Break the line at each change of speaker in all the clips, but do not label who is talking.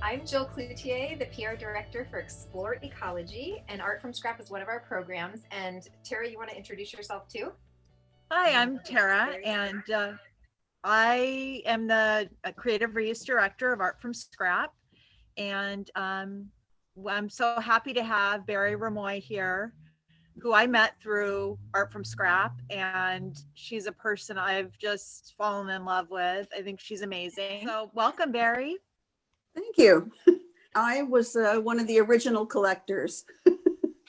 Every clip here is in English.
I'm Jill Cloutier, the PR Director for Explore Ecology, and Art from Scrap is one of our programs. And Tara, you want to introduce yourself too?
Hi, I'm Tara, and I am the Creative Reuse Director of Art from Scrap. And I'm so happy to have Bari Ramoy here, who I met through Art from Scrap. And she's a person I've just fallen in love with. I think she's amazing. So welcome, Bari.
Thank you. I was one of the original collectors.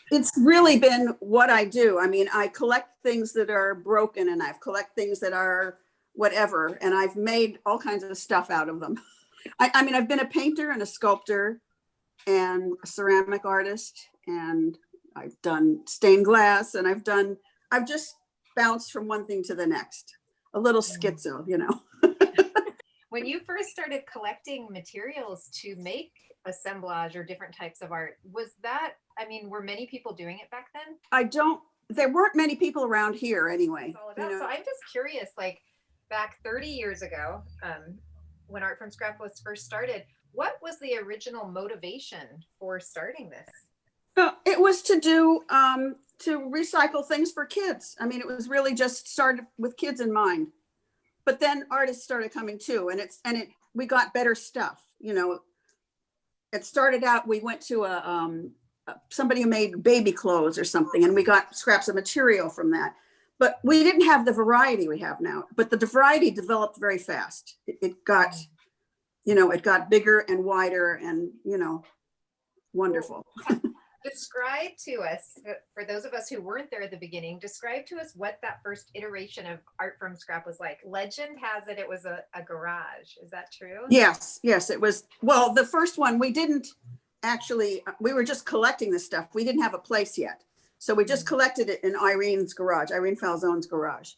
It's really been what I do. I mean, I collect things that are broken and I've collect things that are whatever, and I've made all kinds of stuff out of them. I mean, I've been a painter and a sculptor and a ceramic artist, and I've done stained glass, and I've just bounced from one thing to the next. A little schizo, you know.
When you first started collecting materials to make assemblage or different types of art, were many people doing it back then?
There weren't many people around here anyway.
You know? So I'm just curious, like back 30 years ago, when Art from Scrap was first started, what was the original motivation for starting this?
It was to recycle things for kids. I mean, it was really just started with kids in mind. But then artists started coming too, and we got better stuff. You know, it started out, we went to somebody who made baby clothes or something, and we got scraps of material from that. But we didn't have the variety we have now. But the variety developed very fast. It got bigger and wider, and wonderful.
Describe to us, for those of us who weren't there at the beginning, describe to us what that first iteration of Art from Scrap was like. Legend has it was a garage. Is that true?
Yes, it was. Well, the first one, we were just collecting this stuff. We didn't have a place yet. So we just collected it in Irene's garage, Irene Falzone's garage.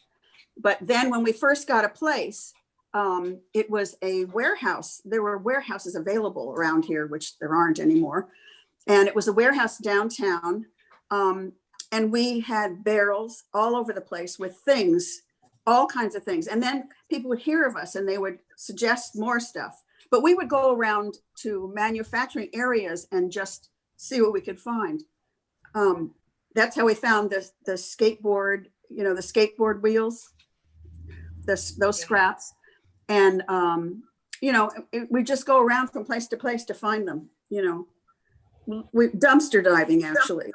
But then when we first got a place, it was a warehouse. There were warehouses available around here, which there aren't anymore. And it was a warehouse downtown. And we had barrels all over the place with things, all kinds of things. And then people would hear of us and they would suggest more stuff. But we would go around to manufacturing areas and just see what we could find. That's how we found the skateboard, the skateboard wheels, those scraps. And, we just go around from place to place to find them, We dumpster diving, actually.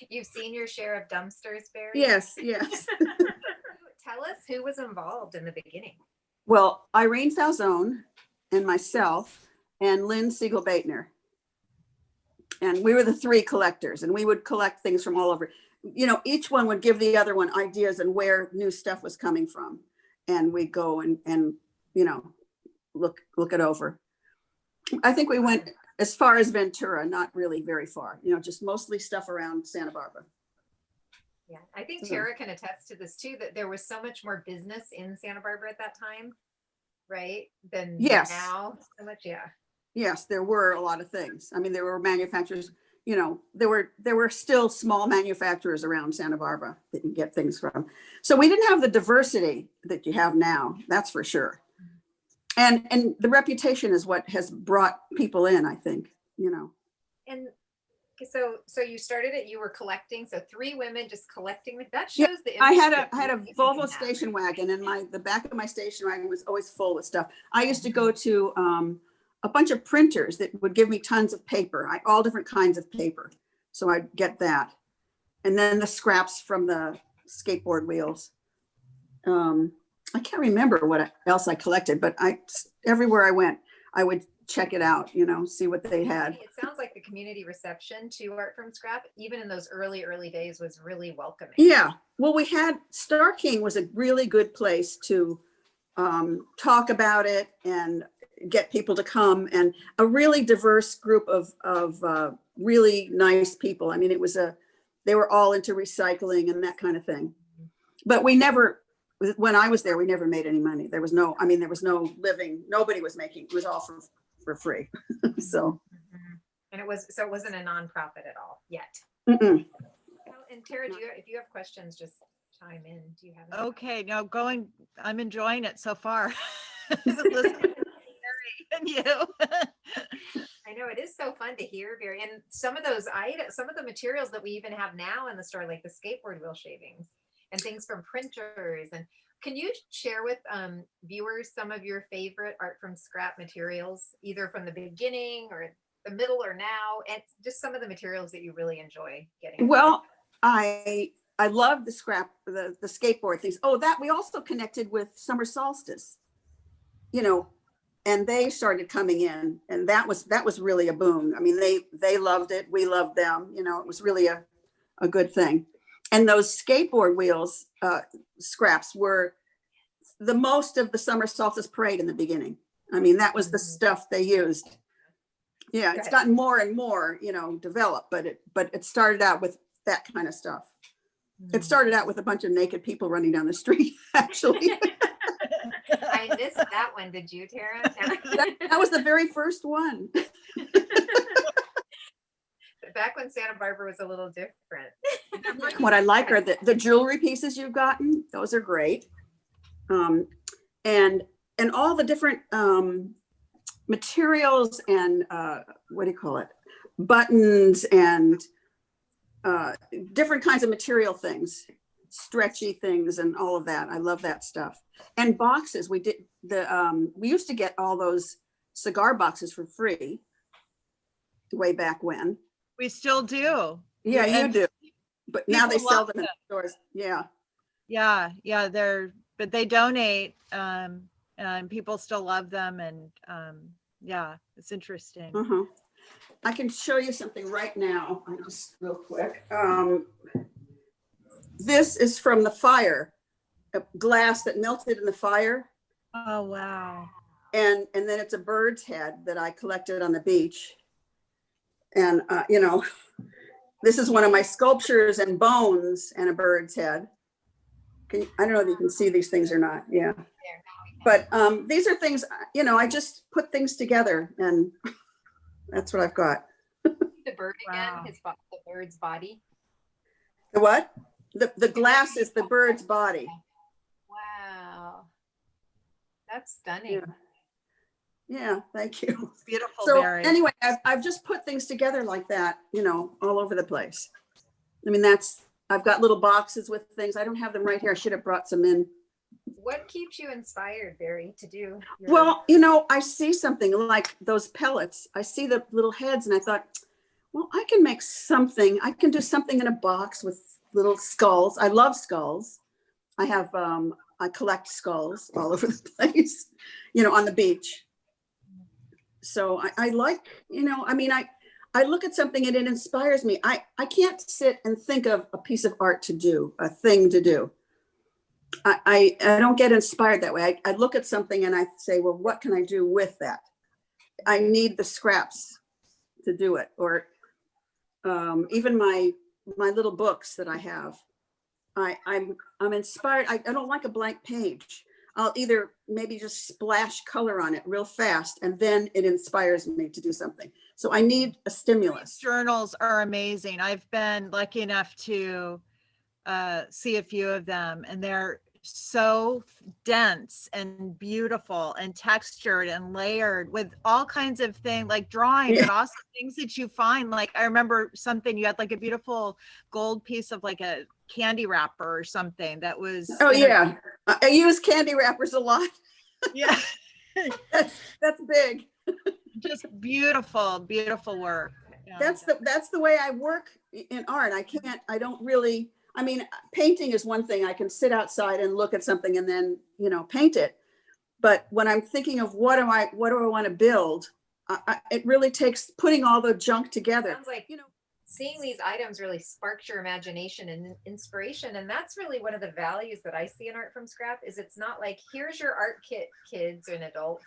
You've seen your share of dumpsters, Bari?
Yes.
Tell us who was involved in the beginning.
Well, Irene Falzone and myself and Lynn Siegel-Baitner. And we were the three collectors, and we would collect things from all over. Each one would give the other one ideas and where new stuff was coming from. And we'd go and look it over. I think we went as far as Ventura, not really very far, just mostly stuff around Santa Barbara.
Yeah, I think Tara can attest to this too, that there was so much more business in Santa Barbara at that time, right? Than now, so much, yeah.
Yes, there were a lot of things. I mean, there were manufacturers, there were still small manufacturers around Santa Barbara that you get things from. So we didn't have the diversity that you have now, that's for sure. And the reputation is what has brought people in, I think,
And so you started it, you were collecting, so three women just collecting, that shows the
I had a Volvo station wagon, and the back of my station wagon was always full with stuff. I used to go to a bunch of printers that would give me tons of paper, all different kinds of paper. So I'd get that. And then the scraps from the skateboard wheels. I can't remember what else I collected, but everywhere I went, I would check it out, see what they had.
It sounds like the community reception to Art from Scrap, even in those early days, was really welcoming.
Yeah, well, we had Star King was a really good place to talk about it and get people to come, and a really diverse group of really nice people. I mean, they were all into recycling and that kind of thing. But when I was there, we never made any money. There was no living. Nobody was making. It was all for free. So.
And it wasn't a nonprofit at all yet.
Mm-mm.
And Tara, if you have questions, just chime in. Do you have any?
Okay, I'm enjoying it so far. And you.
I know it is so fun to hear, Barry. And some of those items, some of the materials that we even have now in the store, like the skateboard wheel shavings and things from printers. And can you share with viewers some of your favorite art from scrap materials, either from the beginning or the middle or now, and just some of the materials that you really enjoy getting?
Well, I love the scrap, the skateboard things. Oh, that we also connected with Summer Solstice, you know, and they started coming in, and that was really a boom. I mean, they loved it. We loved them. You know, it was really a good thing. And those skateboard wheels, scraps were the most of the Summer Solstice parade in the beginning. I mean, that was the stuff they used. Yeah, it's gotten more and more, you know, developed, but it started out with that kind of stuff. It started out with a bunch of naked people running down the street, actually.
I missed that one. Did you, Tara?
That was the very first one.
Back when Santa Barbara was a little different.
What I like are the jewelry pieces you've gotten. Those are great. And all the different materials and what do you call it? Buttons and different kinds of material things, stretchy things and all of that. I love that stuff. And boxes. We used to get all those cigar boxes for free way back when.
We still do.
Yeah, you do. But now they sell them in stores. Yeah.
Yeah, but they donate, and people still love them, and yeah, it's interesting.
I can show you something right now. I just real quick. This is from the fire, a glass that melted in the fire.
Oh wow!
And then it's a bird's head that I collected on the beach. And you know, this is one of my sculptures and bones and a bird's head. I don't know if you can see these things or not. Yeah. But these are things, you know, I just put things together, and that's what I've got.
The bird again,
Wow.
The bird's body.
The what? The glass is the bird's body.
Wow. That's stunning.
Yeah, thank you.
It's beautiful.
So
Barry.
anyway, I've just put things together like that, you know, all over the place. I mean, I've got little boxes with things. I don't have them right here. I should have brought some in.
What keeps you inspired, Barry, to do?
Well, you know, I see something like those pellets. I see the little heads and I thought, well, I can make something. I can do something in a box with little skulls. I love skulls. I collect skulls all over the place, you know, on the beach. So I like, you know, I mean, I look at something and it inspires me. I can't sit and think of a piece of art to do, a thing to do. I don't get inspired that way. I look at something and I say, well, what can I do with that? I need the scraps to do it. Or even my little books that I have. I'm inspired. I don't like a blank page. I'll either maybe just splash color on it real fast, and then it inspires me to do something. So I need a stimulus.
Journals are amazing. I've been lucky enough to see a few of them, and they're so dense and beautiful and textured and layered with all kinds of things like drawing, but also things that you find. Like I remember something, you had like a beautiful gold piece of like a candy wrapper or something that was.
Oh yeah, I use candy wrappers a lot.
Yeah.
that's big.
Just beautiful work. Yeah.
That's the way I work in art. I don't really, I mean, painting is one thing. I can sit outside and look at something and then, you know, paint it. But when I'm thinking of what do I want to build, it really takes putting all the junk together.
Sounds like, you know, seeing these items really sparks your imagination and inspiration. And that's really one of the values that I see in Art from Scrap is it's not like, here's your art kit, kids and adults.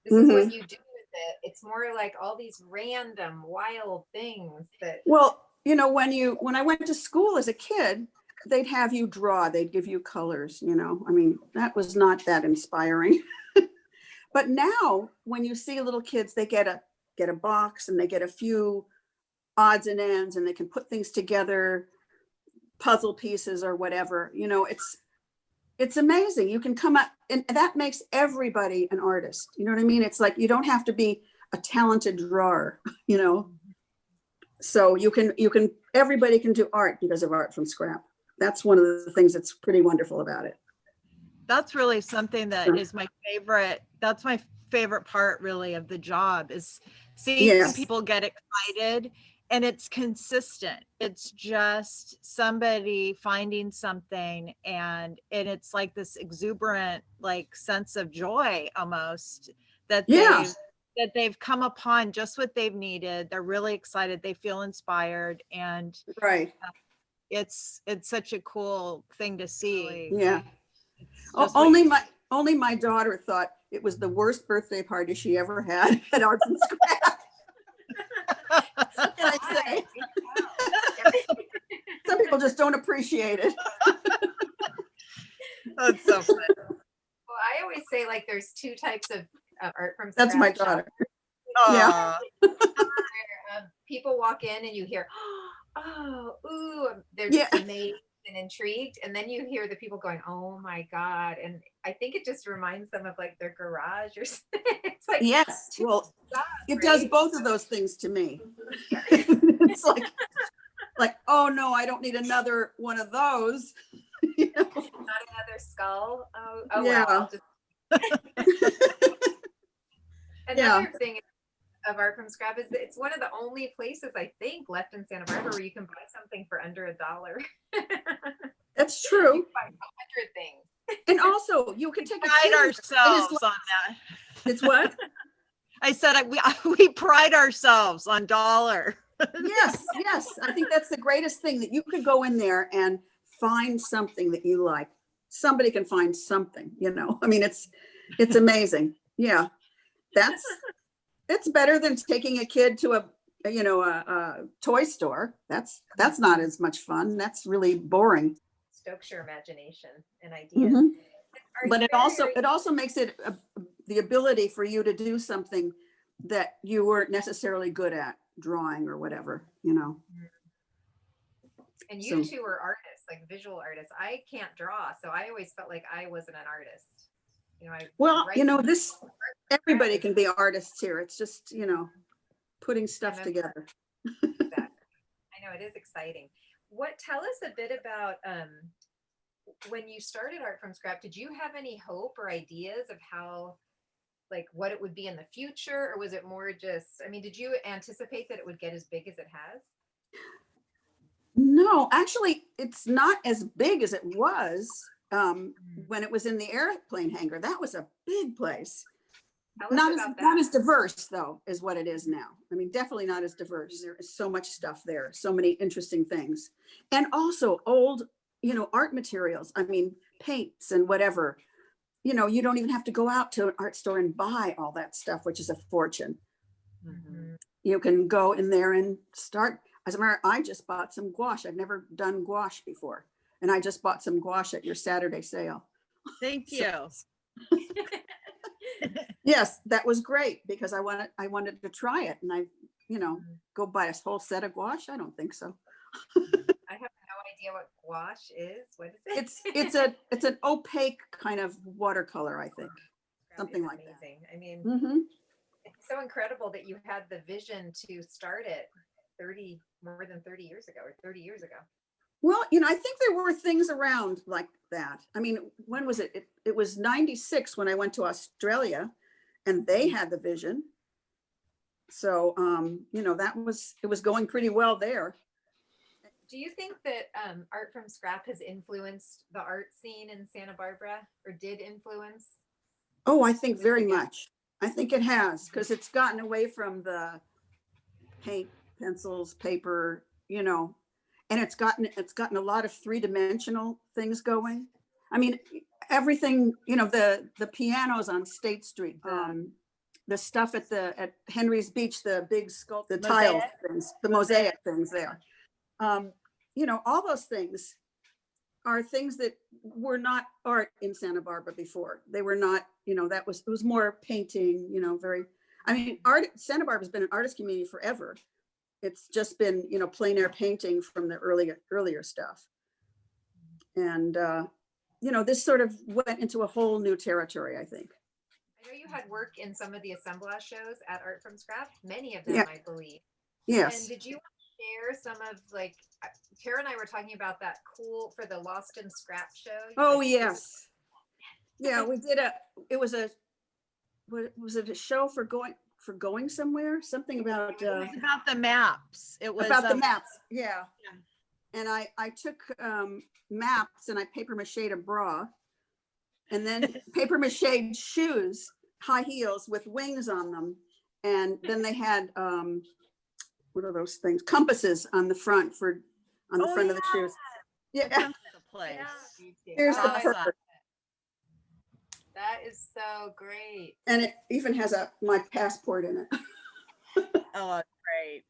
This is what you do with it. It's more like all these random wild things that.
Well, you know, when I went to school as a kid, they'd have you draw, they'd give you colors, you know, I mean, that was not that inspiring. But now when you see little kids, they get a box and they get a few odds and ends and they can put things together, puzzle pieces or whatever, you know, it's amazing. You can come up, and that makes everybody an artist. You know what I mean? It's like, you don't have to be a talented drawer, you know? So you can, everybody can do art because of Art from Scrap. That's one of the things that's pretty wonderful about it.
That's really something that is my favorite. That's my favorite part really of the job, is seeing
Yes.
people get excited, and it's consistent. It's just somebody finding something, and it's like this exuberant like sense of joy almost that
Yeah.
they've come upon just what they've needed. They're really excited. They feel inspired, and
Right.
it's such a cool thing to see.
Yeah.
Just
Only my daughter thought it was the worst birthday party she ever had at Art from Scrap. What can I say? Some people just don't appreciate it.
That's so fun.
Well, I always say like there's two types of art from
That's
scrap
my
shop.
daughter.
Aw.
People walk in and you hear, oh, ooh, they're just amazed and intrigued. And then you hear the people going, oh my God. And I think it just reminds them of like their garage or something. It's like,
Yes, well,
stuff,
it
right?
does both of those things to me. It's like, oh no, I don't need another one of those. You know?
Not another skull. Oh
Yeah.
well, Another thing of Art from Scrap is that it's one of the only places I think left in Santa Barbara where you can buy something for under $1.
That's true.
You can buy 100 things.
And also, you can take a
Pride
kid,
ourselves on that.
it's what?
I said we pride ourselves on dollar.
Yes, yes. I think that's the greatest thing, that you could go in there and find something that you like. Somebody can find something, you know. I mean, it's amazing. Yeah. It's better than taking a kid to a toy store. That's not as much fun. That's really boring.
Stokes your imagination and ideas.
Mhm.
Are
But
you
it also makes it the ability for you to do something that you weren't necessarily good at, drawing or whatever, you know.
And you two are artists, like visual artists. I can't draw, so I always felt like I wasn't an artist. You know,
everybody can be artists here. It's just, you know, putting stuff together.
Exactly. I know, it is exciting. Tell us a bit about when you started Art from Scrap, did you have any hope or ideas of how, like, what it would be in the future? Or was it more just, I mean, did you anticipate that it would get as big as it has?
No, actually, it's not as big as it was when it was in the airplane hangar. That was a big place. Not as diverse, though, is what it is now. I mean, definitely not as diverse. There is so much stuff there, so many interesting things. And also old, you know, art materials. I mean, paints and whatever. You know, you don't even have to go out to an art store and buy all that stuff, which is a fortune.
Mm-hmm.
You can go in there and start. As a matter, I just bought some gouache. I've never done gouache before. And I just bought some gouache at your Saturday sale.
Thank you.
Yes, that was great because I wanted to try it, and I, you know, go buy a whole set of gouache. I don't think so.
I have no idea what gouache is. What is it?
It's an opaque kind of watercolor, I think. Something like that.
I mean,
Mm-hmm.
it's so incredible that you had the vision to start it more than 30 years ago or 30 years ago.
Well, you know, I think there were things around like that. I mean, when was it? It was 96 when I went to Australia, and they had the vision. So, you know, it was going pretty well there.
Do you think that Art from Scrap has influenced the art scene in Santa Barbara, or did influence?
Oh, I think very much. I think it has, because it's gotten away from the paint, pencils, paper, you know, and it's gotten a lot of three-dimensional things going. I mean, everything, you know, the pianos on State Street, the stuff at Henry's Beach, the big sculpture, the tile things, the mosaic things there. You know, all those things are things that were not art in Santa Barbara before. They were not, you know, it was more painting, you know, Santa Barbara's been an artist community forever. It's just been, you know, plein air painting from the earlier stuff. And this sort of went into a whole new territory, I think.
I know you had work in some of the assemblage shows at Art from Scrap, many of them,
Yeah.
I believe.
Yes.
And did you want to share some of, like, Tara and I were talking about that cool for the Lost in Scrap show?
Oh,
Like,
yes. Yeah, we did it was it a show for going somewhere? Something about,
It was about the maps. It was
about the maps. Yeah.
Yeah.
And I took maps and I paper machéed a bra, and then paper machéed shoes, high heels with wings on them. And then they had, what are those things? Compasses on the front on the front of the shoes. Yeah.
The place.
Here's the
Oh,
purpose.
that is so great.
And it even has my passport in it.
Oh, that's great.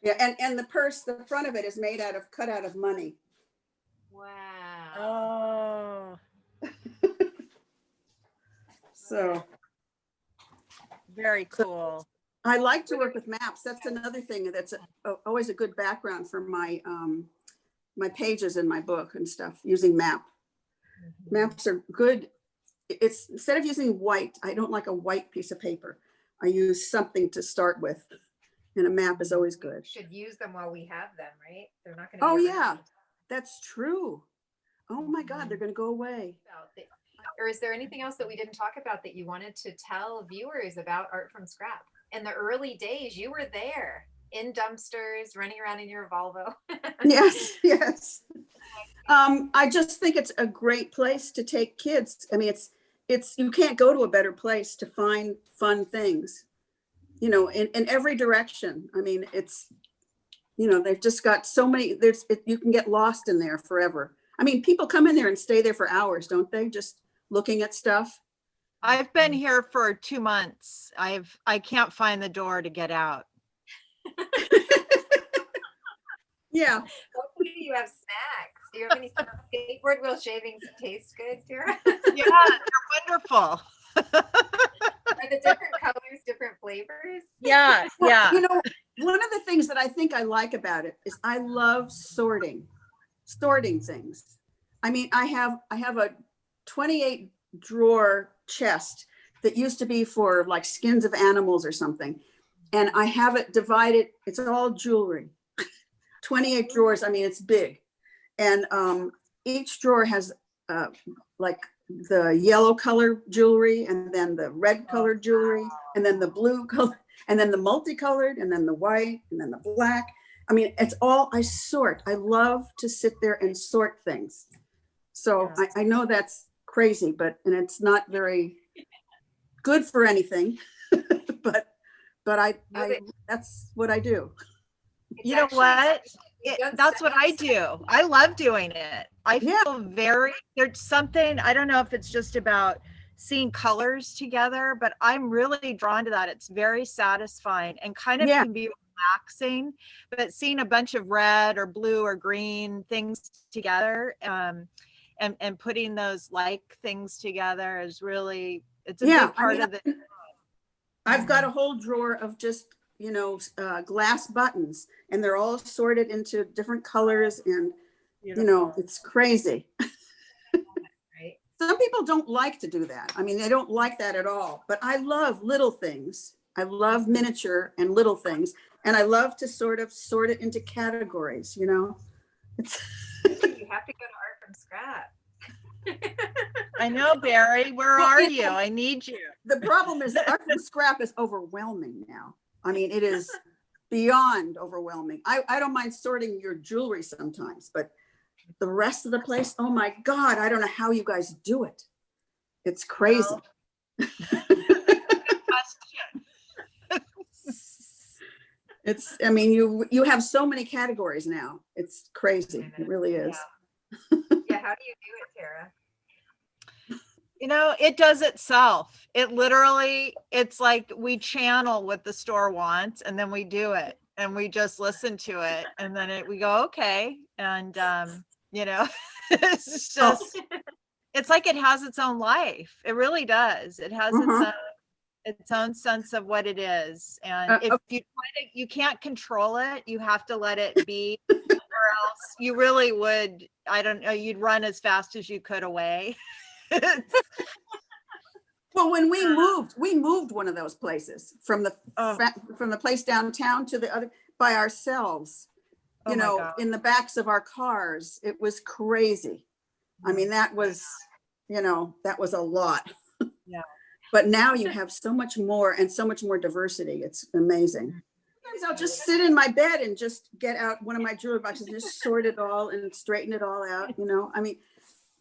Yeah, and the purse, the front of it is cut out of money.
Wow.
Oh,
So
very cool.
I like to work with maps. That's another thing that's always a good background for my my pages in my book and stuff, using maps are good. It's instead of using white, I don't like a white piece of paper. I use something to start with, and a map is always good.
Should use them while we have them, right? They're not going to.
Oh yeah, that's true. Oh my God, they're going to go away.
Or is there anything else that we didn't talk about that you wanted to tell viewers about Art from Scrap? In the early days, you were there in dumpsters, running around in your Volvo.
Yes. I just think it's a great place to take kids. I mean, it's you can't go to a better place to find fun things, in every direction. I mean, it's, they've just got so many, you can get lost in there forever. I mean, people come in there and stay there for hours, don't they? Just looking at stuff.
I've been here for 2 months. I can't find the door to get out.
Yeah.
Hopefully you have snacks. Do you have any skateboard wheel shavings that taste good, Tara?
Yeah, they're wonderful.
Are the different colors, different flavors?
Yeah,
Well,
yeah.
One of the things that I think I like about it is I love sorting things. I mean, I have a 28 drawer chest that used to be for like skins of animals or something. And I have it divided. It's all jewelry, 28 drawers. I mean, it's big. And each drawer has like the yellow color jewelry, and then the red colored jewelry, and then the blue color, and then the multicolored, and then the white, and then the black. I mean, it's all I sort. I love to sit there and sort things. So I know that's crazy, and it's not very good for anything, but I that's what I do.
You know what? That's what I do. I love doing it. I feel there's something, I don't know if it's just about seeing colors together, but I'm really drawn to that. It's very satisfying and kind of can be relaxing, but seeing a bunch of red or blue or green things together, and putting those things together is really, it's a big part of it.
I've got a whole drawer of just, glass buttons, and they're all sorted into different colors, and, it's crazy.
Right.
Some people don't like to do that. I mean, they don't like that at all, but I love little things. I love miniature and little things, and I love to sort of sort it into categories, It's
You have to go to Art from Scrap.
I know, Bari, where are you? I need you.
The problem is that Art from Scrap is overwhelming now. I mean, it is beyond overwhelming. I don't mind sorting your jewelry sometimes, but the rest of the place, oh my God, I don't know how you guys do it. It's crazy. It's, I mean, you have so many categories now. It's crazy. It really is.
Yeah, how do you do it, Tara?
It does itself. It's like we channel what the store wants, and then we do it, and we just listen to it, and then we go, okay. And, it's just, it's like it has its own life. It really does. It has its own sense of what it is. And if you can't control it, you have to let it be, or else, you really would, I don't know, you'd run as fast as you could away.
Well, when we moved one of those places from the
Oh.
from the place downtown to the other by ourselves,
Oh
you
my
know,
God.
in the backs of our cars. It was crazy. I mean, that was, you know, that was a lot.
Yeah.
But now you have so much more and so much more diversity. It's amazing. Sometimes I'll just sit in my bed and just get out one of my jewelry boxes and just sort it all and straighten it all out, you know. I mean,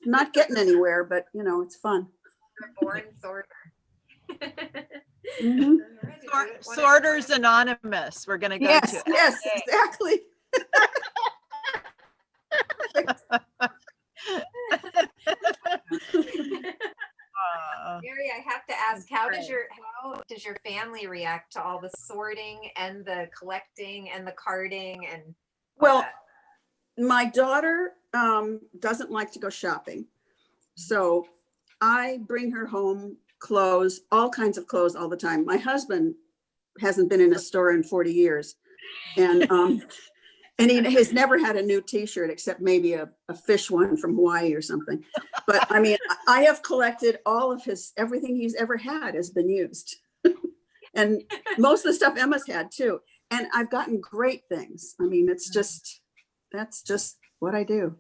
not getting anywhere, but you know, it's fun.
You're a born sorter.
Mhm.
Sorters Anonymous, we're gonna go
Yes,
to.
yes, exactly.
Mary, I have to ask, how does your family react to all the sorting and the collecting and the carting and all
Well,
that?
my daughter doesn't like to go shopping. So I bring her home clothes, all kinds of clothes all the time. My husband hasn't been in a store in 40 years. And he has never had a new t-shirt except maybe a fish one from Hawaii or something. But I mean, I have collected all of everything he's ever had has been used. And most of the stuff Emma's had too. And I've gotten great things. I mean, that's just what I do.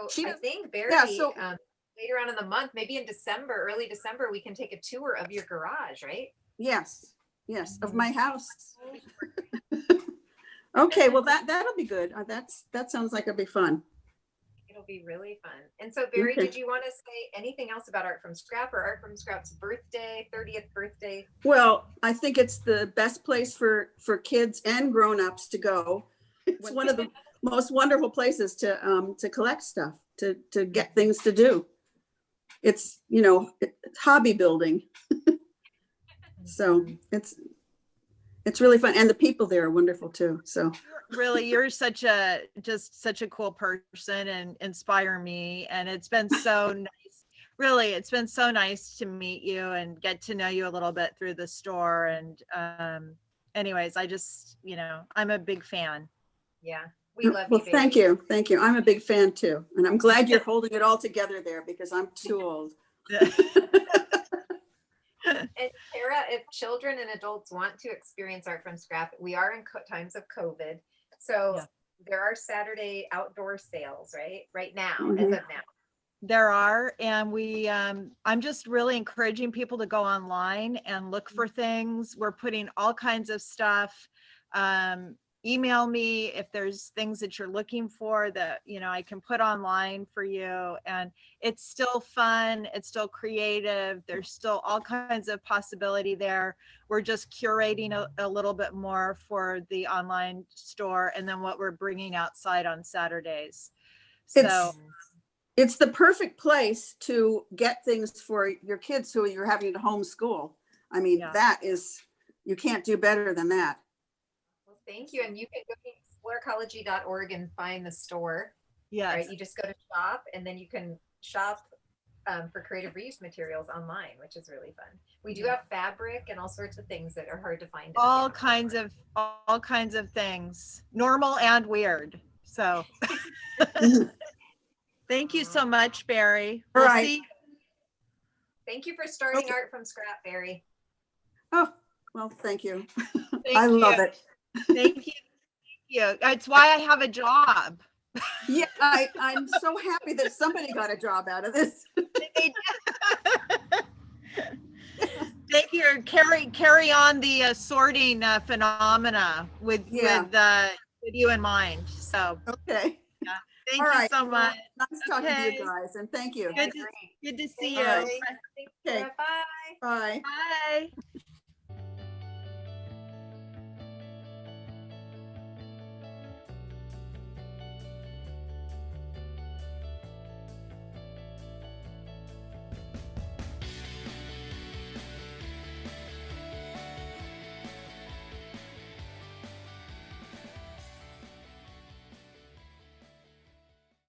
So I think Barry,
Yeah, so-
later on in the month, maybe in December, early December, we can take a tour of your garage, right?
Yes, of my house. Okay, well that'll be good. That sounds like it'll be fun.
It'll be really fun. And so Barry,
Okay.
did you want to say anything else about Art from Scrap or Art from Scrap's birthday, 30th birthday?
Well, I think it's the best place for kids and grown-ups to go. It's one of the most wonderful places to collect stuff, to get things to do. It's, you know, it's hobby building. So it's really fun. And the people there are wonderful too. So
Really, you're such a cool person and inspire me. And it's been so nice. Really, it's been so nice to meet you and get to know you a little bit through the store. And anyways, I just, you know, I'm a big fan.
Yeah, we love
well,
you.
thank you. I'm a big fan too. And I'm glad you're holding it all together there because I'm too old.
And Tara, if children and adults want to experience Art from Scrap, we are in times of COVID. So
Yeah.
there are Saturday outdoor sales, right now,
Mhm.
as of now.
There are, and I'm just really encouraging people to go online and look for things. We're putting all kinds of stuff. Email me if there's things that you're looking for that, you know, I can put online for you. And it's still fun. It's still creative. There's still all kinds of possibility there. We're just curating a little bit more for the online store and then what we're bringing outside on Saturdays. So
It's the perfect place to get things for your kids who you're having to homeschool. I mean,
Yeah.
that is, you can't do better than that.
Well, thank you. And you can go to exploreecology.org and find the store.
yes.
Right, you just go to shop, and then you can shop for creative reuse materials online, which is really fun. We do have fabric and all sorts of things that are hard to find.
all kinds of things, normal and weird. So thank you so much, Barry.
All
We'll
right.
see.
Thank you for starting
Okay.
Art from Scrap, Barry.
Oh, well, thank you.
Thank
I love
you.
it.
Thank you. It's why I have a job.
Yeah, I'm so happy that somebody got a job out of this.
Thank you. Carry on the sorting phenomena with you in mind. So
Okay.
thank
All
you
right.
so much.
Nice talking to
Okay.
you guys, and thank you.
Good to see you.
All right.
Thanks,
Okay.
Tara. Bye.
Bye.
Bye.